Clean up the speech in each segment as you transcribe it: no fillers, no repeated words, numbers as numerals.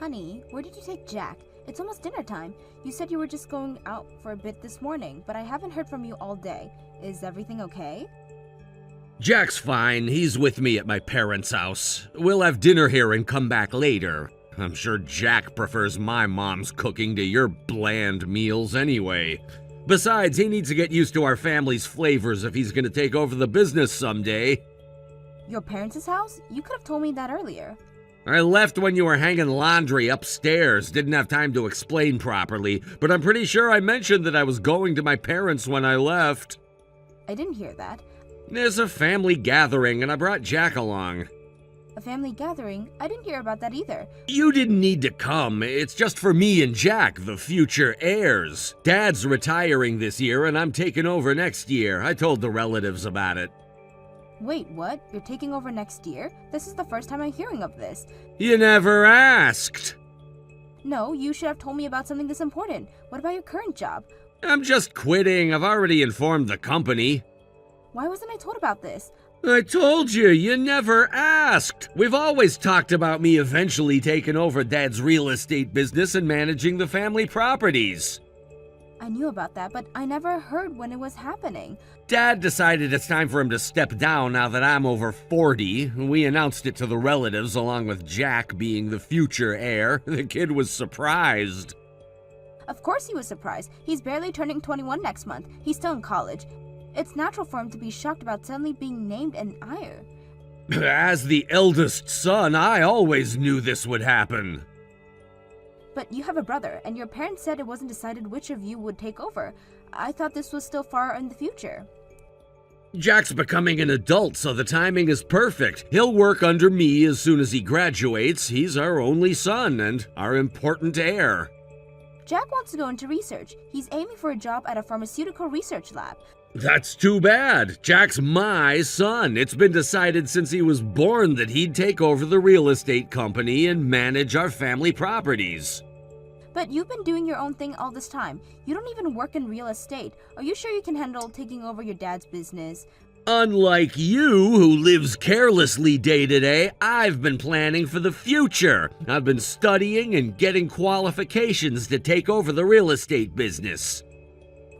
Honey, where did you take Jack? It's almost dinner time. You said you were just going out for a bit this morning, but I haven't heard from you all day. Is everything okay? Jack's fine. He's with me at my parents' house. We'll have dinner here and come back later. I'm sure Jack prefers my mom's cooking to your bland meals anyway. Besides, he needs to get used to our family's flavors if he's gonna take over the business someday. Your parents' house? You could have told me that earlier. I left when you were hanging laundry upstairs. Didn't have time to explain properly, but I'm pretty sure I mentioned that I was going to my parents when I left. I didn't hear that. There's a family gathering, and I brought Jack along. A family gathering? I didn't hear about that either. You didn't need to come. It's just for me and Jack, the future heirs. Dad's retiring this year, and I'm taking over next year. I told the relatives about it. Wait, what? You're taking over next year? This is the first time I'm hearing of this. You never asked. No, you should have told me about something this important. What about your current job? I'm just quitting. I've already informed the company. Why wasn't I told about this? I told you, you never asked. We've always talked about me eventually taking over Dad's real estate business and managing the family properties. I knew about that, but I never heard when it was happening. Dad decided it's time for him to step down now that I'm over 40. We announced it to the relatives along with Jack being the future heir. The kid was surprised. Of course he was surprised. He's barely turning 21 next month. He's still in college. It's natural for him to be shocked about suddenly being named an heir. As the eldest son, I always knew this would happen. But you have a brother, and your parents said it wasn't decided which of you would take over. I thought this was still far in the future. Jack's becoming an adult, so the timing is perfect. He'll work under me as soon as he graduates. He's our only son and our important heir. Jack wants to go into research. He's aiming for a job at a pharmaceutical research lab. That's too bad. Jack's my son. It's been decided since he was born that he'd take over the real estate company and manage our family properties. But you've been doing your own thing all this time. You don't even work in real estate. Are you sure you can handle taking over your dad's business? Unlike you, who lives carelessly day to day, I've been planning for the future. I've been studying and getting qualifications to take over the real estate business.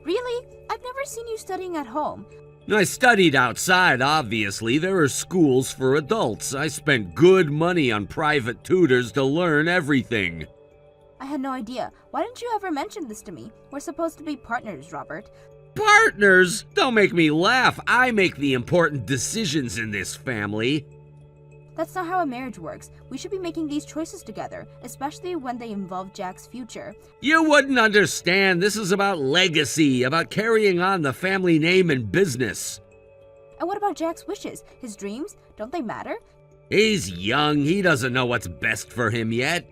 Really? I've never seen you studying at home. I studied outside, obviously. There are schools for adults. I spent good money on private tutors to learn everything. I had no idea. Why didn't you ever mention this to me? We're supposed to be partners, Robert. Partners? Don't make me laugh. I make the important decisions in this family. That's not how a marriage works. We should be making these choices together, especially when they involve Jack's future. You wouldn't understand. This is about legacy, about carrying on the family name and business. And what about Jack's wishes? His dreams? Don't they matter? He's young. He doesn't know what's best for him yet.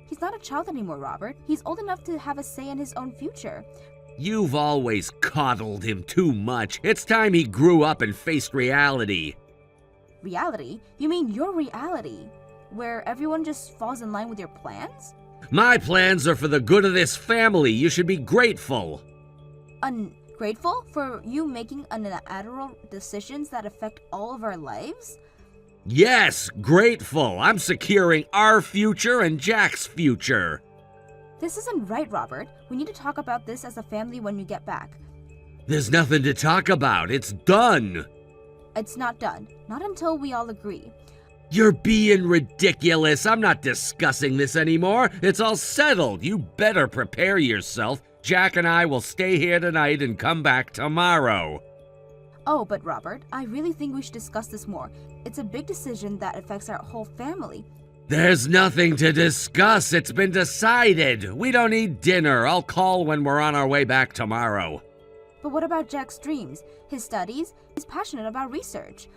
He's not a child anymore, Robert. He's old enough to have a say in his own future. You've always coddled him too much. It's time he grew up and faced reality. Reality? You mean your reality? Where everyone just falls in line with your plans? My plans are for the good of this family. You should be grateful. Ungrateful for you making unilateral decisions that affect all of our lives? Yes, grateful. I'm securing our future and Jack's future. This isn't right, Robert. We need to talk about this as a family when you get back. There's nothing to talk about. It's done. It's not done. Not until we all agree. You're being ridiculous. I'm not discussing this anymore. It's all settled. You better prepare yourself. Jack and I will stay here tonight and come back tomorrow. Oh, but Robert, I really think we should discuss this more. It's a big decision that affects our whole family. There's nothing to discuss. It's been decided. We don't need dinner. I'll call when we're on our way back tomorrow. But what about Jack's dreams? His studies? He's passionate about research.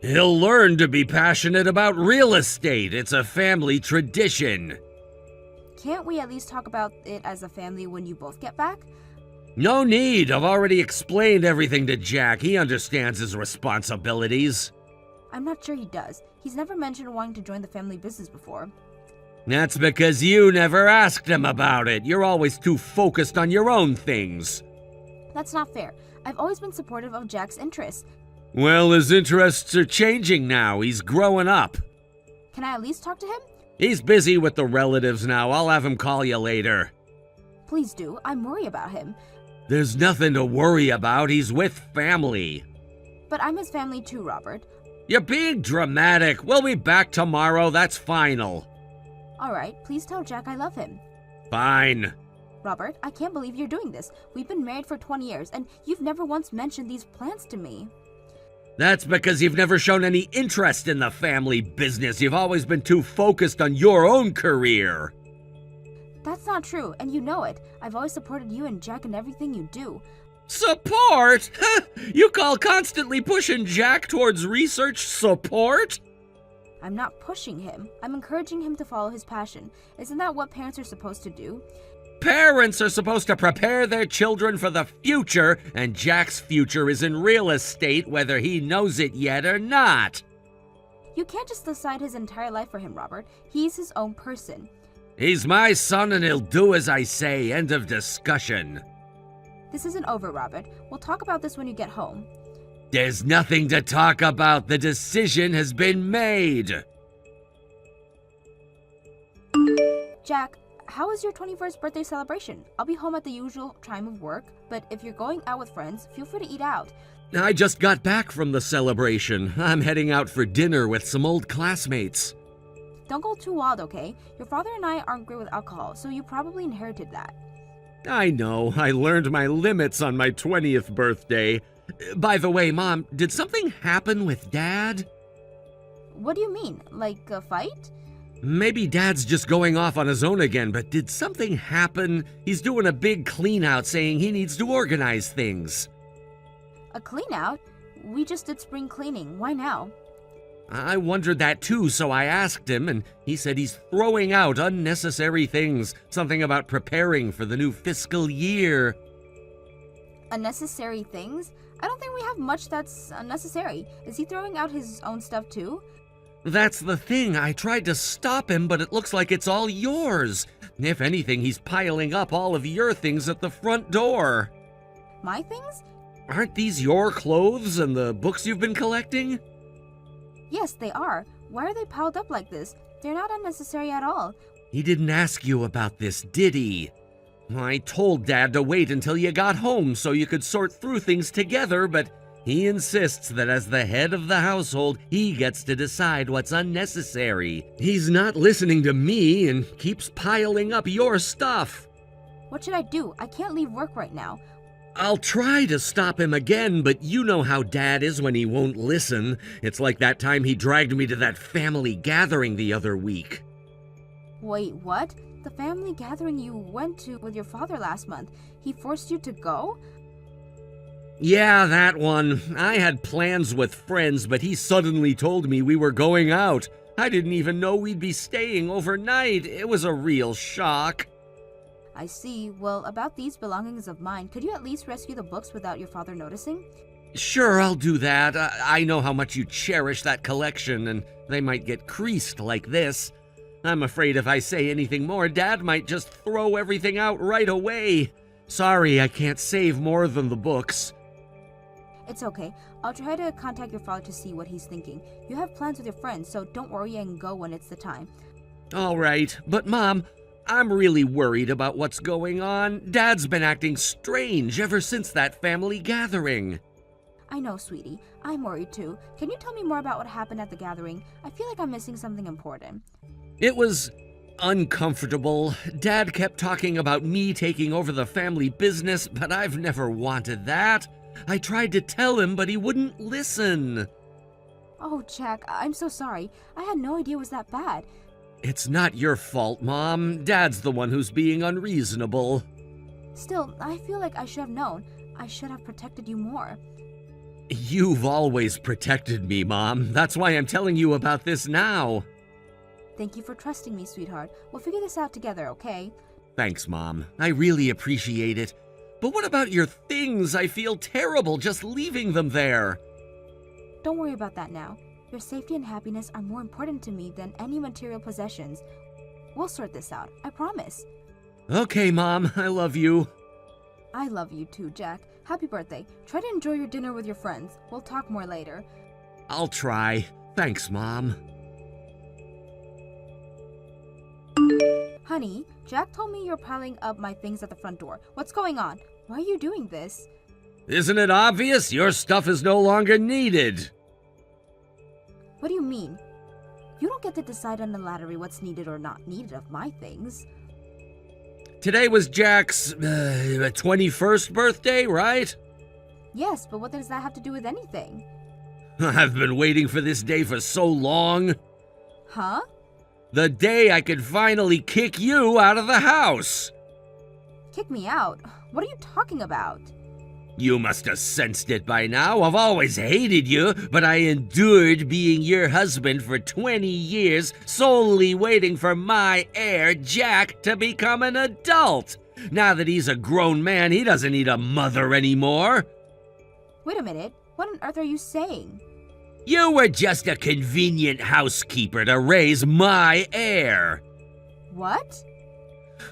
He'll learn to be passionate about real estate. It's a family tradition. Can't we at least talk about it as a family when you both get back? No need. I've already explained everything to Jack. He understands his responsibilities. I'm not sure he does. He's never mentioned wanting to join the family business before. That's because you never asked him about it. You're always too focused on your own things. That's not fair. I've always been supportive of Jack's interests. Well, his interests are changing now. He's growing up. Can I at least talk to him? He's busy with the relatives now. I'll have him call you later. Please do. I'm worried about him. There's nothing to worry about. He's with family. But I'm his family too, Robert. You're being dramatic. We'll be back tomorrow. That's final. Alright, please tell Jack I love him. Fine. Robert, I can't believe you're doing this. We've been married for 20 years, and you've never once mentioned these plans to me. That's because you've never shown any interest in the family business. You've always been too focused on your own career. That's not true, and you know it. I've always supported you and Jack in everything you do. Support? You call constantly pushing Jack towards research support? I'm not pushing him. I'm encouraging him to follow his passion. Isn't that what parents are supposed to do? Parents are supposed to prepare their children for the future, and Jack's future is in real estate, whether he knows it yet or not. You can't just decide his entire life for him, Robert. He's his own person. He's my son and he'll do as I say. End of discussion. This isn't over, Robert. We'll talk about this when you get home. There's nothing to talk about. The decision has been made. Jack, how was your 21st birthday celebration? I'll be home at the usual time of work, but if you're going out with friends, feel free to eat out. I just got back from the celebration. I'm heading out for dinner with some old classmates. Don't go too wild, okay? Your father and I aren't great with alcohol, so you probably inherited that. I know. I learned my limits on my 20th birthday. By the way, Mom, did something happen with Dad? What do you mean? Like a fight? Maybe Dad's just going off on his own again, but did something happen? He's doing a big clean-out saying he needs to organize things. A clean-out? We just did spring cleaning. Why now? I wondered that too, so I asked him, and he said he's throwing out unnecessary things. Something about preparing for the new fiscal year. Unnecessary things? I don't think we have much that's unnecessary. Is he throwing out his own stuff too? That's the thing. I tried to stop him, but it looks like it's all yours. If anything, he's piling up all of your things at the front door. My things? Aren't these your clothes and the books you've been collecting? Yes, they are. Why are they piled up like this? They're not unnecessary at all. He didn't ask you about this, did he? I told Dad to wait until you got home so you could sort through things together, but he insists that as the head of the household, he gets to decide what's unnecessary. He's not listening to me and keeps piling up your stuff. What should I do? I can't leave work right now. I'll try to stop him again, but you know how Dad is when he won't listen. It's like that time he dragged me to that family gathering the other week. Wait, what? The family gathering you went to with your father last month. He forced you to go? Yeah, that one. I had plans with friends, but he suddenly told me we were going out. I didn't even know we'd be staying overnight. It was a real shock. I see. Well, about these belongings of mine, could you at least rescue the books without your father noticing? Sure, I'll do that. I know how much you cherish that collection, and they might get creased like this. I'm afraid if I say anything more, Dad might just throw everything out right away. Sorry, I can't save more than the books. It's okay. I'll try to contact your father to see what he's thinking. You have plans with your friends, so don't worry and go when it's the time. All right, but Mom, I'm really worried about what's going on. Dad's been acting strange ever since that family gathering. I know, sweetie. I'm worried too. Can you tell me more about what happened at the gathering? I feel like I'm missing something important. It was uncomfortable. Dad kept talking about me taking over the family business, but I've never wanted that. I tried to tell him, but he wouldn't listen. Oh, Jack, I'm so sorry. I had no idea it was that bad. It's not your fault, Mom. Dad's the one who's being unreasonable. Still, I feel like I should have known. I should have protected you more. You've always protected me, Mom. That's why I'm telling you about this now. Thank you for trusting me, sweetheart. We'll figure this out together, okay? Thanks, Mom. I really appreciate it. But what about your things? I feel terrible just leaving them there. Don't worry about that now. Your safety and happiness are more important to me than any material possessions. We'll sort this out, I promise. Okay, Mom. I love you. I love you too, Jack. Happy birthday. Try to enjoy your dinner with your friends. We'll talk more later. I'll try. Thanks, Mom. Honey, Jack told me you're piling up my things at the front door. What's going on? Why are you doing this? Isn't it obvious? Your stuff is no longer needed. What do you mean? You don't get to decide on the lottery what's needed or not needed of my things. Today was Jack's 21st birthday, right? Yes, but what does that have to do with anything? I've been waiting for this day for so long. Huh? The day I could finally kick you out of the house. Kick me out? What are you talking about? You must have sensed it by now. I've always hated you, but I endured being your husband for 20 years, solely waiting for my heir, Jack, to become an adult. Now that he's a grown man, he doesn't need a mother anymore. Wait a minute. What on earth are you saying? You were just a convenient housekeeper to raise my heir. What?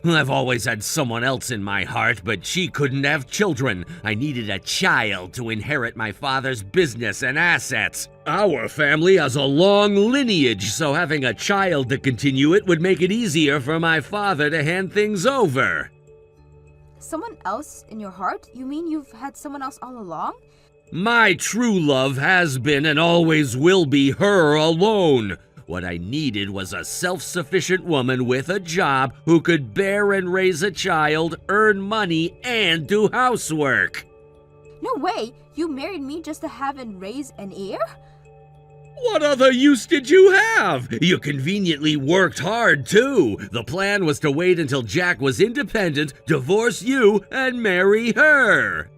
I've always had someone else in my heart, but she couldn't have children. I needed a child to inherit my father's business and assets. Our family has a long lineage, so having a child to continue it would make it easier for my father to hand things over. Someone else in your heart? You mean you've had someone else all along? My true love has been and always will be her alone. What I needed was a self-sufficient woman with a job who could bear and raise a child, earn money, and do housework. No way! You married me just to have and raise an heir? What other use did you have? You conveniently worked hard, too. The plan was to wait until Jack was independent, divorce you, and marry her.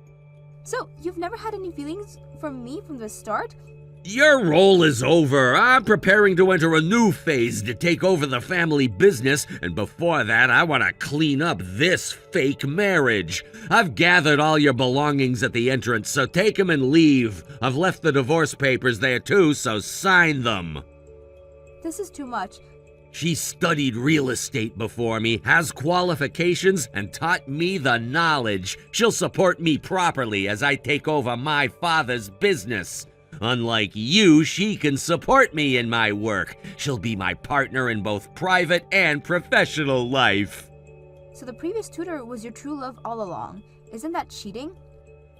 So, you've never had any feelings for me from the start? Your role is over. I'm preparing to enter a new phase to take over the family business, and before that, I want to clean up this fake marriage. I've gathered all your belongings at the entrance, so take them and leave. I've left the divorce papers there too, so sign them. This is too much. She studied real estate before me, has qualifications, and taught me the knowledge. She'll support me properly as I take over my father's business. Unlike you, she can support me in my work. She'll be my partner in both private and professional life. So the previous tutor was your true love all along. Isn't that cheating?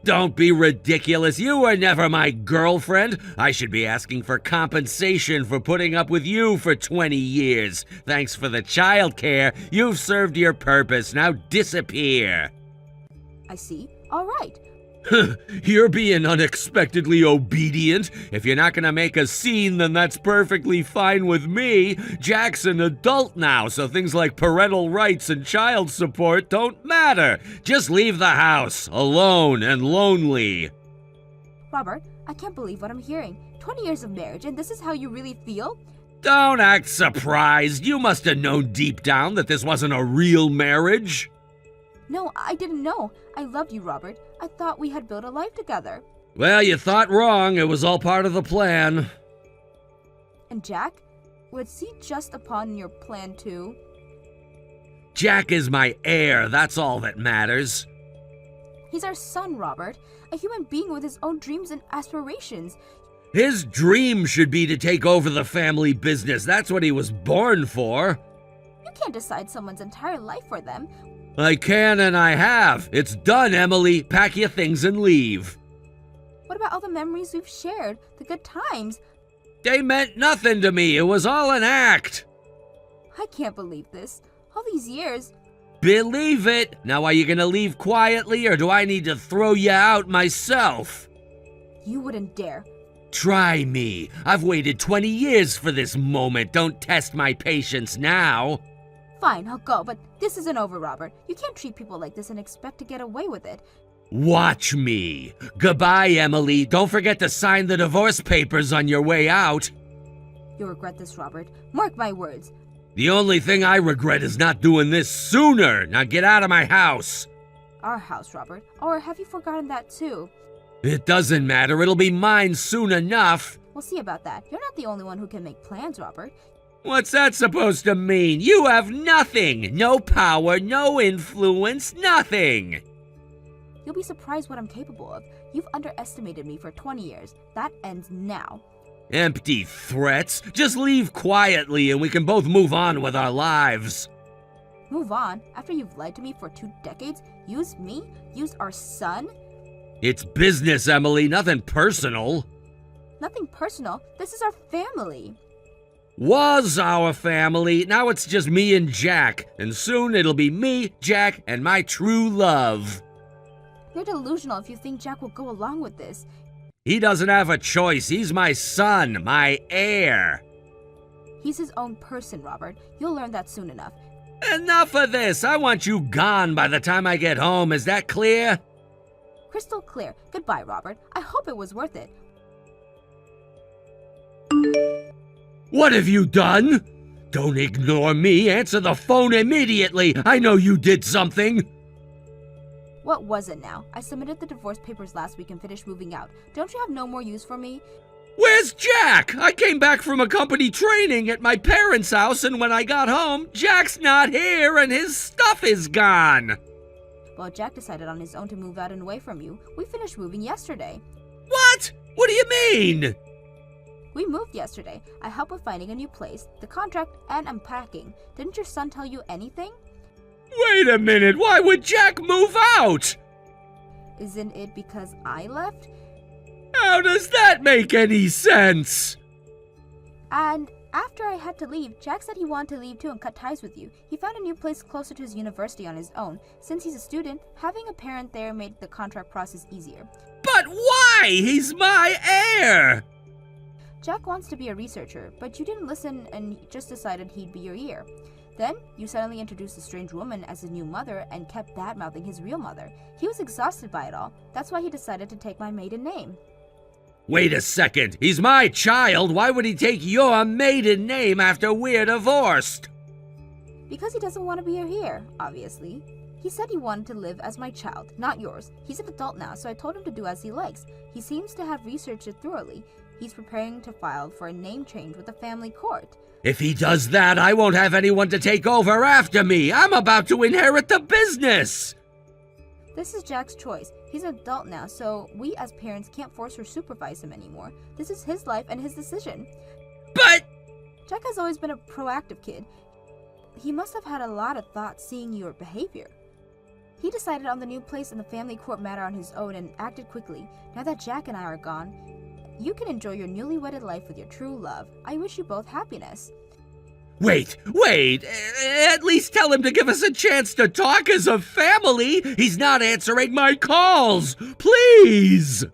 Don't be ridiculous. You were never my girlfriend. I should be asking for compensation for putting up with you for 20 years. Thanks for the childcare. You've served your purpose. Now disappear. I see. All right. You're being unexpectedly obedient. If you're not gonna make a scene, then that's perfectly fine with me. Jack's an adult now, so things like parental rights and child support don't matter. Just leave the house, alone and lonely. Robert, I can't believe what I'm hearing. 20 years of marriage, and this is how you really feel? Don't act surprised. You must have known deep down that this wasn't a real marriage. No, I didn't know. I loved you, Robert. I thought we had built a life together. Well, you thought wrong. It was all part of the plan. And Jack? Was he just a pawn in your plan too? Jack is my heir. That's all that matters. He's our son, Robert. A human being with his own dreams and aspirations. His dream should be to take over the family business. That's what he was born for. You can't decide someone's entire life for them. I can and I have. It's done, Emily. Pack your things and leave. What about all the memories we've shared? The good times? They meant nothing to me. It was all an act. I can't believe this. All these years. Believe it. Now are you gonna leave quietly or do I need to throw you out myself? You wouldn't dare. Try me. I've waited 20 years for this moment. Don't test my patience now. Fine, I'll go, but this isn't over, Robert. You can't treat people like this and expect to get away with it. Watch me. Goodbye, Emily. Don't forget to sign the divorce papers on your way out. You'll regret this, Robert. Mark my words. The only thing I regret is not doing this sooner. Now get out of my house. Our house, Robert. Or have you forgotten that too? It doesn't matter. It'll be mine soon enough. We'll see about that. You're not the only one who can make plans, Robert. What's that supposed to mean? You have nothing. No power, no influence, nothing. You'll be surprised what I'm capable of. You've underestimated me for 20 years. That ends now. Empty threats. Just leave quietly and we can both move on with our lives. Move on? After you've lied to me for 2 decades? Use me? Use our son? It's business, Emily, nothing personal. Nothing personal. This is our family. Was our family. Now it's just me and Jack. And soon it'll be me, Jack, and my true love. You're delusional if you think Jack will go along with this. He doesn't have a choice. He's my son, my heir. He's his own person, Robert. You'll learn that soon enough. Enough of this. I want you gone by the time I get home. Is that clear? Crystal clear. Goodbye, Robert. I hope it was worth it. What have you done? Don't ignore me. Answer the phone immediately. I know you did something. What was it now? I submitted the divorce papers last week and finished moving out. Don't you have no more use for me? Where's Jack? I came back from a company training at my parents' house, and when I got home, Jack's not here and his stuff is gone. Well, Jack decided on his own to move out and away from you. We finished moving yesterday. What? What do you mean? We moved yesterday. I helped with finding a new place, the contract, and unpacking. Didn't your son tell you anything? Wait a minute. Why would Jack move out? Isn't it because I left? How does that make any sense? And after I had to leave, Jack said he wanted to leave too and cut ties with you. He found a new place closer to his university on his own. Since he's a student, having a parent there made the contract process easier. But why? He's my heir. Jack wants to be a researcher, but you didn't listen and just decided he'd be your ear. Then, you suddenly introduced a strange woman as his new mother and kept bad-mouthing his real mother. He was exhausted by it all. That's why he decided to take my maiden name. Wait a second. He's my child. Why would he take your maiden name after we're divorced? Because he doesn't want to be your heir, obviously. He said he wanted to live as my child, not yours. He's an adult now, so I told him to do as he likes. He seems to have researched it thoroughly. He's preparing to file for a name change with the family court. If he does that, I won't have anyone to take over after me. I'm about to inherit the business. This is Jack's choice. He's an adult now, so we as parents can't force or supervise him anymore. This is his life and his decision. But Jack has always been a proactive kid. He must have had a lot of thought seeing your behavior. He decided on the new place in the family court matter on his own and acted quickly. Now that Jack and I are gone, you can enjoy your newly wedded life with your true love. I wish you both happiness. Wait. At least tell him to give us a chance to talk as a family. He's not answering my calls. Please.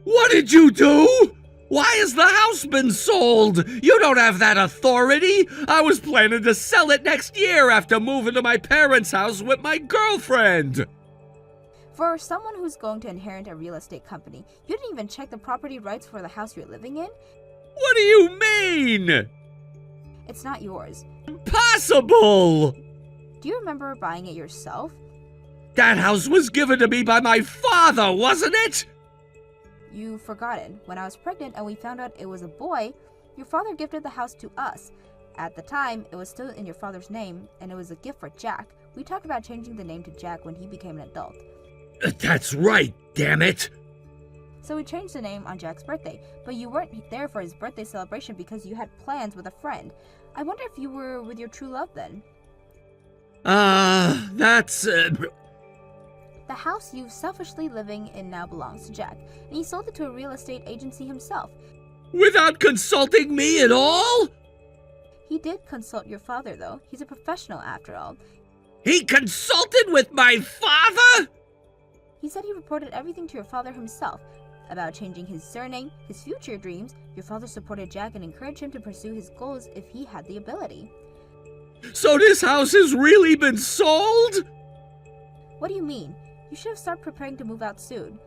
What did you do? Why has the house been sold? You don't have that authority. I was planning to sell it next year after moving to my parents' house with my girlfriend. For someone who's going to inherit a real estate company, you didn't even check the property rights for the house you're living in? What do you mean? It's not yours. Impossible! Do you remember buying it yourself? That house was given to me by my father, wasn't it? You've forgotten. When I was pregnant and we found out it was a boy, your father gifted the house to us. At the time, it was still in your father's name, and it was a gift for Jack. We talked about changing the name to Jack when he became an adult. That's right, damn it. So we changed the name on Jack's birthday, but you weren't there for his birthday celebration because you had plans with a friend. I wonder if you were with your true love then. That's... The house you selfishly living in now belongs to Jack, and he sold it to a real estate agency himself. Without consulting me at all? He did consult your father, though. He's a professional after all. He consulted with my father? He said he reported everything to your father himself. About changing his surname, his future dreams. Your father supported Jack and encouraged him to pursue his goals if he had the ability. So this house has really been sold? What do you mean? You should have started preparing to move out soon.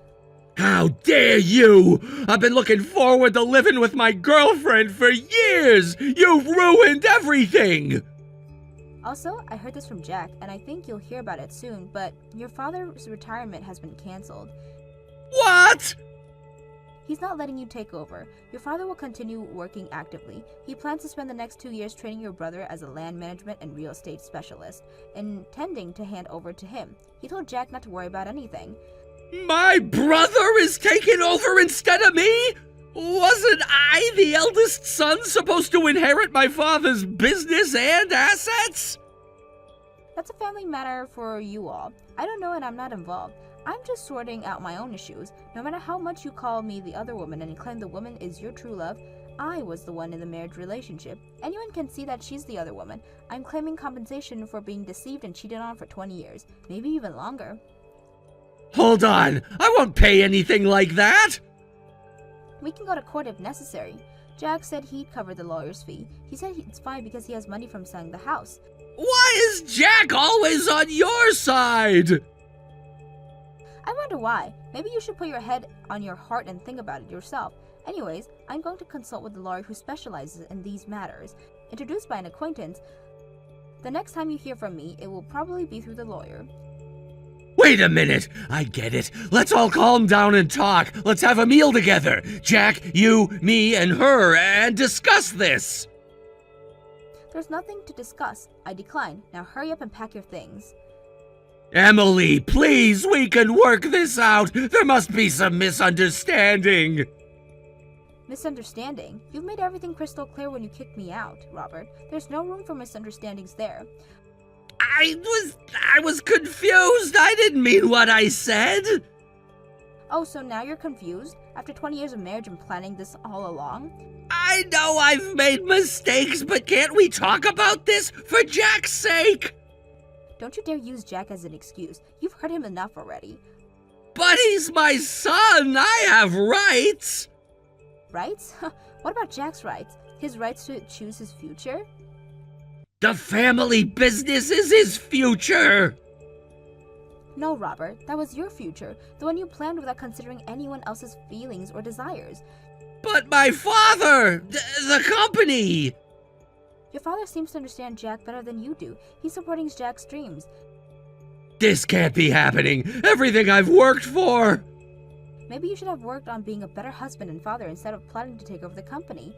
How dare you! I've been looking forward to living with my girlfriend for years! You've ruined everything! Also, I heard this from Jack, and I think you'll hear about it soon, but your father's retirement has been canceled. What? He's not letting you take over. Your father will continue working actively. He plans to spend the next 2 years training your brother as a land management and real estate specialist, intending to hand over to him. He told Jack not to worry about anything. My brother is taking over instead of me? Wasn't I the eldest son supposed to inherit my father's business and assets? That's a family matter for you all. I don't know and I'm not involved. I'm just sorting out my own issues. No matter how much you call me the other woman and claim the woman is your true love, I was the one in the marriage relationship. Anyone can see that she's the other woman. I'm claiming compensation for being deceived and cheated on for 20 years, maybe even longer. Hold on, I won't pay anything like that! We can go to court if necessary. Jack said he'd cover the lawyer's fee. He said it's fine because he has money from selling the house. Why is Jack always on your side? I wonder why. Maybe you should put your head on your heart and think about it yourself. Anyways, I'm going to consult with the lawyer who specializes in these matters. Introduced by an acquaintance, the next time you hear from me, it will probably be through the lawyer. Wait a minute, I get it. Let's all calm down and talk. Let's have a meal together. Jack, you, me, and her, and discuss this. There's nothing to discuss. I decline. Now hurry up and pack your things. Emily, please, we can work this out. There must be some misunderstanding. Misunderstanding? You've made everything crystal clear when you kicked me out, Robert. There's no room for misunderstandings there. I was confused. I didn't mean what I said. Oh, so now you're confused? After 20 years of marriage and planning this all along? I know I've made mistakes, but can't we talk about this for Jack's sake? Don't you dare use Jack as an excuse. You've hurt him enough already. But he's my son. I have rights. Rights? What about Jack's rights? His rights to choose his future? The family business is his future. No, Robert, that was your future, the one you planned without considering anyone else's feelings or desires. But my father, the company. Your father seems to understand Jack better than you do. He's supporting Jack's dreams. This can't be happening. Everything I've worked for. Maybe you should have worked on being a better husband and father instead of planning to take over the company.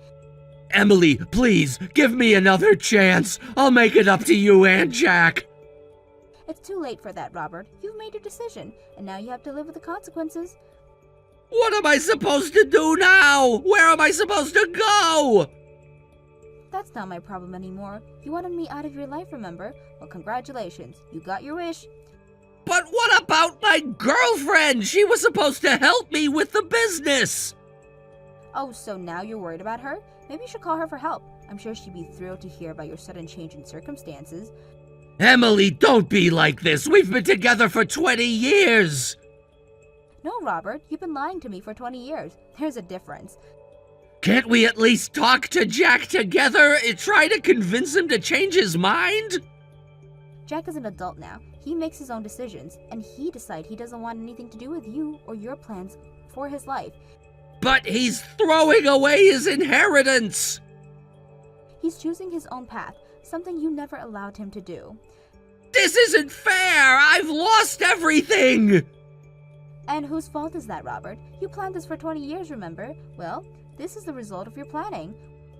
Emily, please, give me another chance. I'll make it up to you and Jack. It's too late for that, Robert. You've made your decision, and now you have to live with the consequences. What am I supposed to do now? Where am I supposed to go? That's not my problem anymore. You wanted me out of your life, remember? Well, congratulations. You got your wish. But what about my girlfriend? She was supposed to help me with the business. Oh, so now you're worried about her? Maybe you should call her for help. I'm sure she'd be thrilled to hear about your sudden change in circumstances. Emily, don't be like this. We've been together for 20 years. No, Robert, you've been lying to me for 20 years. There's a difference. Can't we at least talk to Jack together and try to convince him to change his mind? Jack is an adult now. He makes his own decisions, and he decides he doesn't want anything to do with you or your plans for his life. But he's throwing away his inheritance. He's choosing his own path, something you never allowed him to do. This isn't fair. I've lost everything. And whose fault is that, Robert? You planned this for 20 years, remember? Well, this is the result of your planning.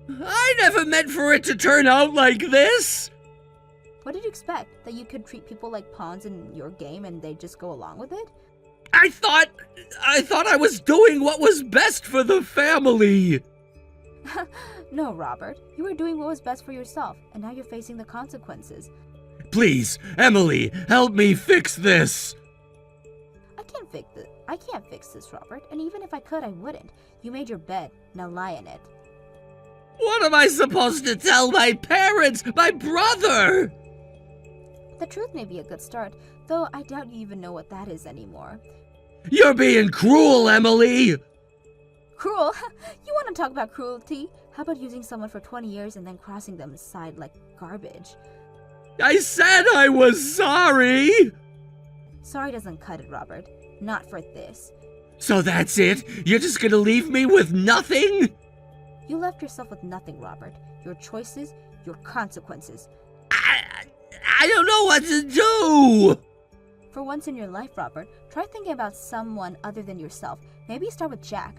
I never meant for it to turn out like this. What did you expect? That you could treat people like pawns in your game and they'd just go along with it? I thought I was doing what was best for the family. No, Robert. You were doing what was best for yourself, and now you're facing the consequences. Please, Emily, help me fix this. I can't fix this, Robert, and even if I could, I wouldn't. You made your bed. Now lie in it. What am I supposed to tell my parents, my brother? The truth may be a good start, though I doubt you even know what that is anymore. You're being cruel, Emily! Cruel? You want to talk about cruelty? How about using someone for 20 years and then crossing them aside like garbage? I said I was sorry! Sorry doesn't cut it, Robert. Not for this. So that's it? You're just gonna leave me with nothing? You left yourself with nothing, Robert. Your choices, your consequences. I don't know what to do! For once in your life, Robert, try thinking about someone other than yourself. Maybe start with Jack.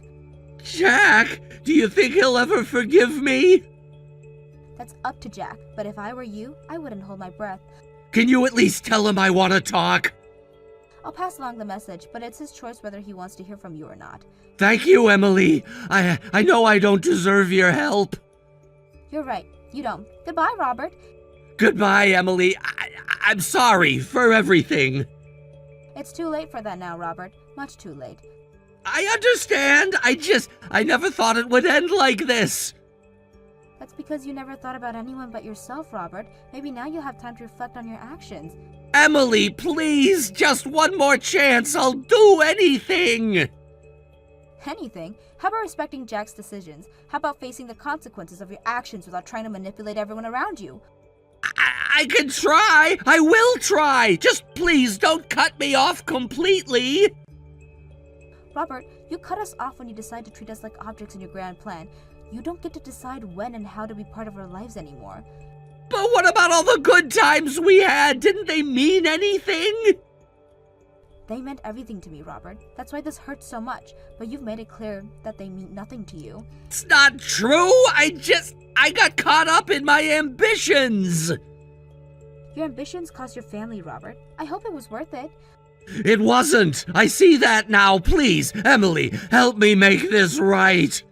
Jack? Do you think he'll ever forgive me? That's up to Jack, but if I were you, I wouldn't hold my breath. Can you at least tell him I want to talk? I'll pass along the message, but it's his choice whether he wants to hear from you or not. Thank you, Emily. I know I don't deserve your help. You're right. You don't. Goodbye, Robert. Goodbye, Emily. I'm sorry for everything. It's too late for that now, Robert. Much too late. I understand. I never thought it would end like this. That's because you never thought about anyone but yourself, Robert. Maybe now you'll have time to reflect on your actions. Emily, please, just one more chance. I'll do anything. Anything? How about respecting Jack's decisions? How about facing the consequences of your actions without trying to manipulate everyone around you? I can try. I will try. Just please don't cut me off completely. Robert, you cut us off when you decide to treat us like objects in your grand plan. You don't get to decide when and how to be part of our lives anymore. But what about all the good times we had? Didn't they mean anything? They meant everything to me, Robert. That's why this hurts so much, but you've made it clear that they mean nothing to you. It's not true. I got caught up in my ambitions. Your ambitions cost your family, Robert. I hope it was worth it. It wasn't. I see that now. Please, Emily, help me make this right.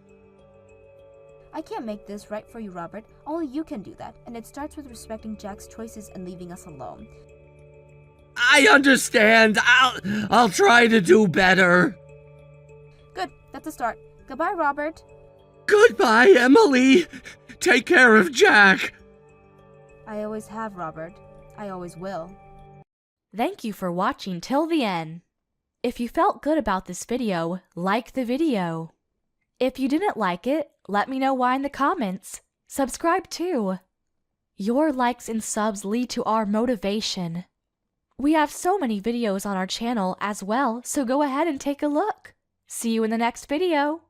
I can't make this right for you, Robert. Only you can do that, and it starts with respecting Jack's choices and leaving us alone. I understand. I'll try to do better. Good. That's a start. Goodbye, Robert. Goodbye, Emily. Take care of Jack. I always have, Robert. I always will. Thank you for watching till the end. If you felt good about this video, like the video. If you didn't like it, let me know why in the comments. Subscribe too. Your likes and subs lead to our motivation. We have so many videos on our channel as well, so go ahead and take a look. See you in the next video.